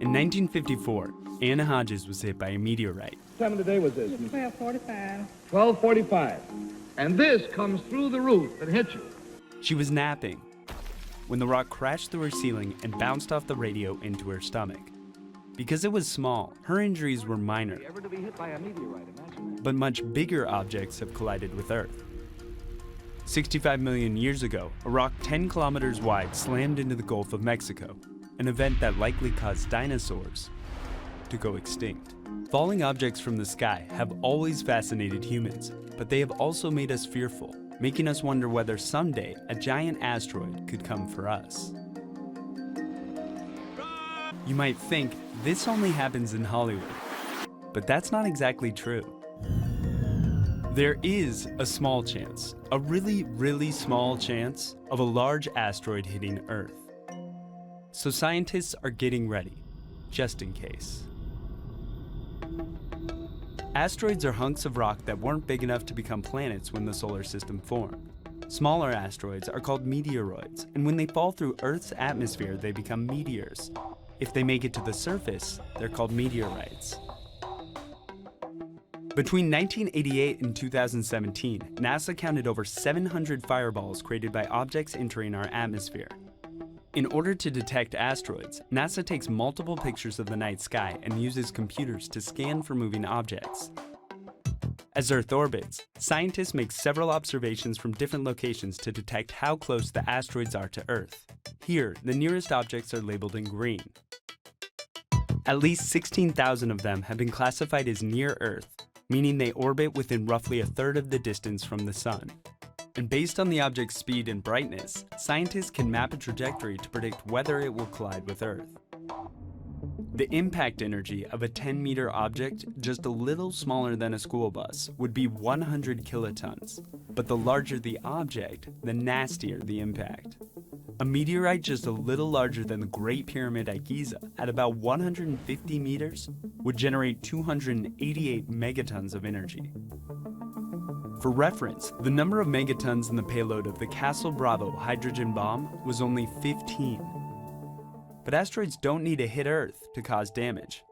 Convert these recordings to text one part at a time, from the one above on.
In 1954, Anna Hodges was hit by a meteorite. What time of the day was this? 12:45. 12:45. And this comes through the roof and hit you. She was napping when the rock crashed through her ceiling and bounced off the radio into her stomach. Because it was small, her injuries were minor. Ever to be hit by a meteorite, imagine that. But much bigger objects have collided with Earth. 65 million years ago, a rock 10 kilometers wide slammed into the Gulf of Mexico, an event that likely caused dinosaurs to go extinct. Falling objects from the sky have always fascinated humans, but they have also made us fearful, making us wonder whether someday a giant asteroid could come for us. You might think this only happens in Hollywood, but that's not exactly true. There is a small chance, a really small chance, of a large asteroid hitting Earth. So scientists are getting ready, just in case. Asteroids are hunks of rock that weren't big enough to become planets when the solar system formed. Smaller asteroids are called meteoroids, and when they fall through Earth's atmosphere, they become meteors. If they make it to the surface, they're called meteorites. Between 1988 and 2017, NASA counted over 700 fireballs created by objects entering our atmosphere. In order to detect asteroids, NASA takes multiple pictures of the night sky and uses computers to scan for moving objects. As Earth orbits, scientists make several observations from different locations to detect how close the asteroids are to Earth. Here, the nearest objects are labeled in green. At least 16,000 of them have been classified as near Earth, meaning they orbit within roughly a third of the distance from the Sun. And based on the object's speed and brightness, scientists can map a trajectory to predict whether it will collide with Earth. The impact energy of a 10-meter object just a little smaller than a school bus would be 100 kilotons. But the larger the object, the nastier the impact. A meteorite just a little larger than the Great Pyramid at Giza, at about 150 meters, would generate 288 megatons of energy. For reference, the number of megatons in the payload of the Castle Bravo hydrogen bomb was only 15. But asteroids don't need to hit Earth to cause damage.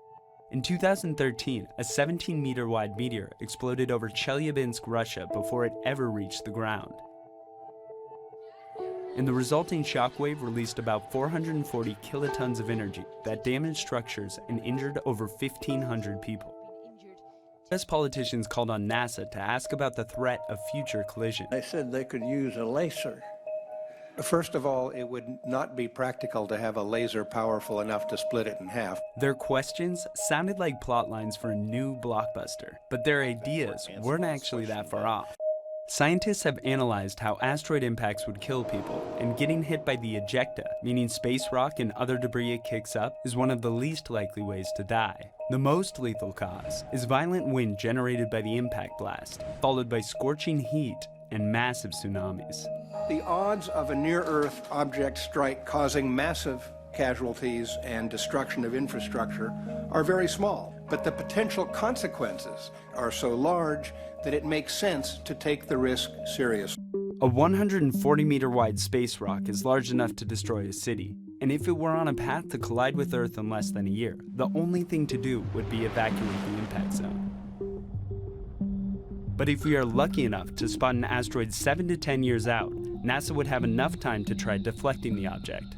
In 2013, a 17-meter wide meteor exploded over Chelyabinsk, Russia before it ever reached the ground. And the resulting shockwave released about 440 kilotons of energy that damaged structures and injured over 1,500 people. US politicians called on NASA to ask about the threat of future collisions. They said they could use a laser. First of all, it would not be practical to have a laser powerful enough to split it in half. Their questions sounded like plot lines for a new blockbuster, but their ideas weren't actually that far off. Scientists have analyzed how asteroid impacts would kill people, and getting hit by the ejecta, meaning space rock and other debris it kicks up, is one of the least likely ways to die. The most lethal cause is violent wind generated by the impact blast, followed by scorching heat and massive tsunamis. The odds of a near-Earth object strike causing massive casualties and destruction of infrastructure are very small, but the potential consequences are so large that it makes sense to take the risk seriously. A 140-meter wide space rock is large enough to destroy a city, and if it were on a path to collide with Earth in less than a year, the only thing to do would be evacuate the impact zone. But if we are lucky enough to spot an asteroid 7 to 10 years out, NASA would have enough time to try deflecting the object,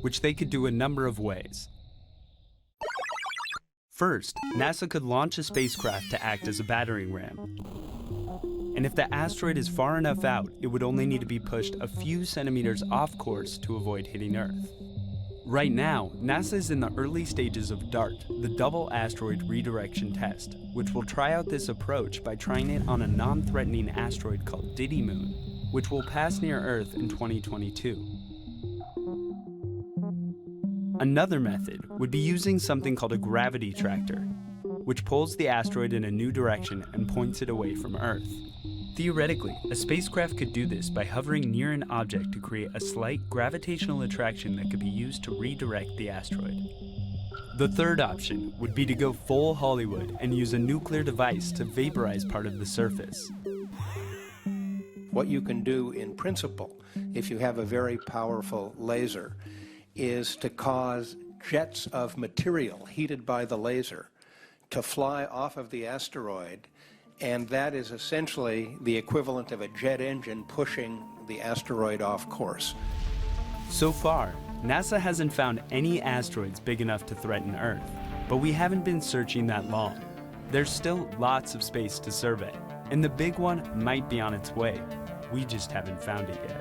which they could do a number of ways. First, NASA could launch a spacecraft to act as a battering ram. And if the asteroid is far enough out, it would only need to be pushed a few centimeters off course to avoid hitting Earth. Right now, NASA is in the early stages of DART, the Double Asteroid Redirection Test, which will try out this approach by trying it on a non-threatening asteroid called Didymoon, which will pass near Earth in 2022. Another method would be using something called a gravity tractor, which pulls the asteroid in a new direction and points it away from Earth. Theoretically, a spacecraft could do this by hovering near an object to create a slight gravitational attraction that could be used to redirect the asteroid. The third option would be to go full Hollywood and use a nuclear device to vaporize part of the surface. What you can do in principle, if you have a very powerful laser, is to cause jets of material heated by the laser to fly off of the asteroid, and that is essentially the equivalent of a jet engine pushing the asteroid off course. So far, NASA hasn't found any asteroids big enough to threaten Earth, but we haven't been searching that long. There's still lots of space to survey, and the big one might be on its way. We just haven't found it yet.